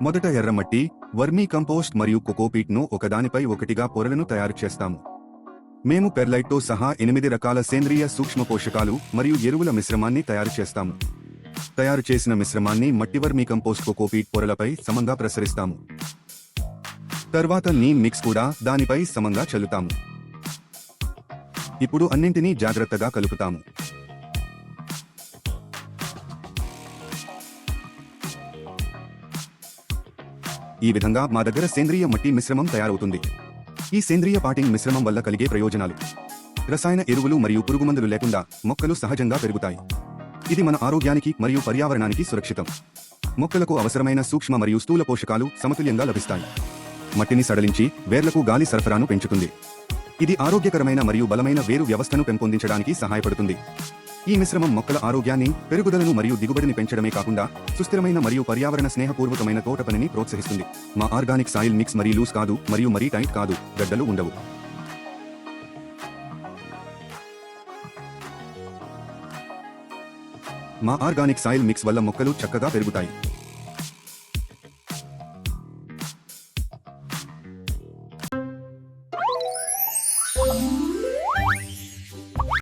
మొదట ఎర్రమట్టి, vermi compost మరియు కోకోపీట్ను ఒకదానిపై ఒకటిగా పొరలను తయారు చేస్తాము. మేము పెర్లైట్తో సహా 8 రకాల సేంద్రియ సూక్ష్మ పోషకాలు మరియు ఎరువుల మిశ్రమాన్ని తయారు చేస్తాము. తయారు చేసిన మిశ్రమాన్ని మట్టి వర్మీ కంపోస్ట్ కోకోపీట్ పొరలపై సమంగా ప్రసరిస్తాము. తర్వాత నీమ్ మిక్స్ కూడా దానిపై సమంగా చల్లుతాము. ఇప్పుడు అన్నింటినీ జాగ్రత్తగా కలుపుతాము. ఈ విధంగా మా దగ్గర సేంద్రియ మట్టి మిశ్రమం తయారవుతుంది. ఈ సేంద్రియ పాటింగ్ మిశ్రమం వల్ల కలిగే ప్రయోజనాలు: రసాయన ఎరువులు మరియు పురుగుమందులు లేకుండా మొక్కలు సహజంగా పెరుగుతాయి. ఇది మన ఆరోగ్యానికి మరియు పర్యావరణానికి సురక్షితం. మొక్కలకు అవసరమైన సూక్ష్మ మరియు స్థూల పోషకాలు సమతుల్యంగా లభిస్తాయి. మట్టిని సడలించి వేర్లకు గాలి సరఫరాను పెంచుతుంది. ఇది ఆరోగ్యకరమైన మరియు బలమైన వేరు వ్యవస్థను పెంపొందించడానికి సహాయపడుతుంది. ఈ మిశ్రమం మొక్కల ఆరోగ్యాన్ని, పెరుగుదలను మరియు దిగుబడిని పెంచడమే కాకుండా సుస్థిరమైన మరియు పర్యావరణ స్నేహపూర్వకమైన తోట పనిని ప్రోత్సహిస్తుంది. మా ఆర్గానిక్ సాయిల్ మిక్స్ మరీ లూజ్ కాదు మరియు మరీ టైట్ కాదు, గడ్డలు ఉండవు. మా ఆర్గానిక్ సాయిల్ మిక్స్ వల్ల మొక్కలు చక్కగా పెరుగుతాయి.